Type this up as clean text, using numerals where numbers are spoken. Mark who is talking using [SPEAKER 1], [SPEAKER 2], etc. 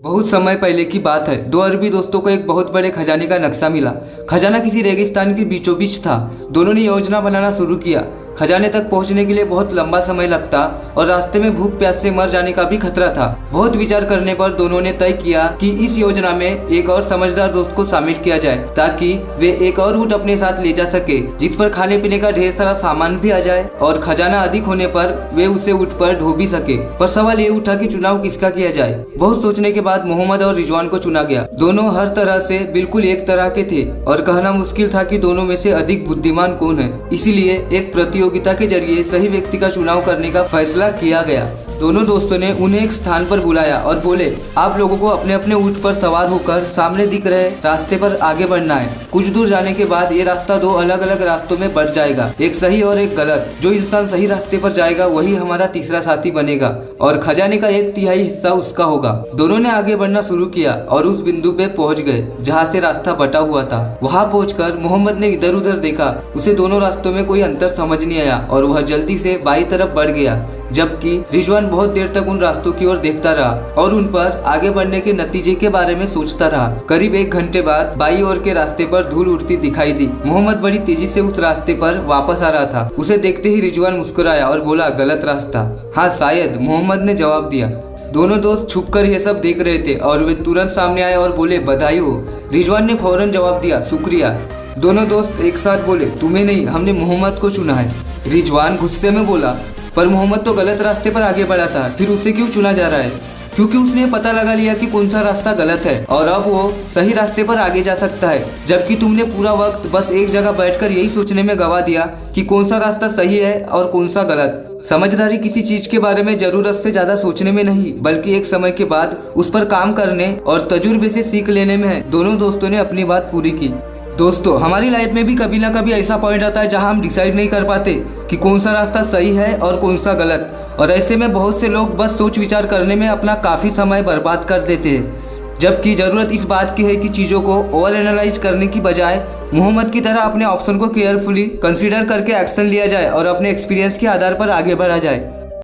[SPEAKER 1] बहुत समय पहले की बात है। दो अरबी दोस्तों को एक बहुत बड़े खजाने का नक्शा मिला। खजाना किसी रेगिस्तान के बीचों बीच था। दोनों ने योजना बनाना शुरू किया। खजाने तक पहुंचने के लिए बहुत लंबा समय लगता और रास्ते में भूख प्यास से मर जाने का भी खतरा था। बहुत विचार करने पर दोनों ने तय किया कि इस योजना में एक और समझदार दोस्त को शामिल किया जाए ताकि वे एक और ऊँट अपने साथ ले जा सके जिस पर खाने पीने का ढेर सारा सामान भी आ जाए और खजाना अधिक होने पर वे उसे ऊँट पर ढो भी सके। पर सवाल ये उठा कि चुनाव किसका किया जाए। बहुत सोचने के बाद मोहम्मद और रिजवान को चुना गया। दोनों हर तरह से बिल्कुल एक तरह के थे और कहना मुश्किल था कि दोनों में से अधिक बुद्धिमान कौन है। इसीलिए एक प्रतियोगिता के जरिए सही व्यक्ति का चुनाव करने का फैसला किया गया। दोनों दोस्तों ने उन्हें एक स्थान पर बुलाया और बोले, आप लोगों को अपने अपने ऊँट पर सवार होकर सामने दिख रहे रास्ते पर आगे बढ़ना है। कुछ दूर जाने के बाद ये रास्ता दो अलग अलग रास्तों में बढ़ जाएगा, एक सही और एक गलत। जो इंसान सही रास्ते पर जाएगा वही हमारा तीसरा साथी बनेगा और खजाने का 1/3 हिस्सा उसका होगा। दोनों ने आगे बढ़ना शुरू किया और उस बिंदु पे पहुंच गए जहाँ से रास्ता बटा हुआ था। वहाँ पहुंचकर मोहम्मद ने इधर उधर देखा। उसे दोनों रास्तों में कोई अंतर समझ नहीं आया और वह जल्दी से बाई तरफ बढ़ गया, जबकि रिजवान बहुत देर तक उन रास्तों की ओर देखता रहा और उन पर आगे बढ़ने के नतीजे के बारे में सोचता रहा। करीब 1 घंटे बाद बाई ओर के रास्ते पर धूल उड़ती दिखाई दी। मोहम्मद बड़ी तेजी से उस रास्ते पर वापस आ रहा था। उसे देखते ही रिजवान मुस्कुराया और बोला, गलत रास्ता। हाँ शायद, मोहम्मद ने जवाब दिया। दोनों दोस्त छुपकर यह सब देख रहे थे और वे तुरंत सामने आए और बोले, बधाई हो। रिजवान ने फौरन जवाब दिया, शुक्रिया। दोनों दोस्त एक साथ बोले, तुम्हें नहीं, हमने मोहम्मद को चुना है। रिजवान गुस्से में बोला, पर मोहम्मद तो गलत रास्ते पर आगे बढ़ा था, फिर उसे क्यों चुना जा रहा है? क्योंकि उसने पता लगा लिया कि कौन सा रास्ता गलत है और अब वो सही रास्ते पर आगे जा सकता है, जबकि तुमने पूरा वक्त बस एक जगह बैठकर यही सोचने में गवा दिया कि कौन सा रास्ता सही है और कौन सा गलत। समझदारी किसी चीज के बारे में जरूरत से ज्यादा सोचने में नहीं, बल्कि एक समय के बाद उस पर काम करने और तजुर्बे से सीख लेने में है। दोनों दोस्तों ने अपनी बात पूरी की। दोस्तों, हमारी लाइफ में भी कभी ना कभी ऐसा पॉइंट आता है जहां हम डिसाइड नहीं कर पाते कि कौन सा रास्ता सही है और कौन सा गलत, और ऐसे में बहुत से लोग बस सोच विचार करने में अपना काफ़ी समय बर्बाद कर देते हैं, जबकि ज़रूरत इस बात की है कि चीज़ों को ओवर एनालाइज करने की बजाय मोहम्मद की तरह अपने ऑप्शन को केयरफुली कंसीडर करके एक्शन लिया जाए और अपने एक्सपीरियंस के आधार पर आगे बढ़ा जाए।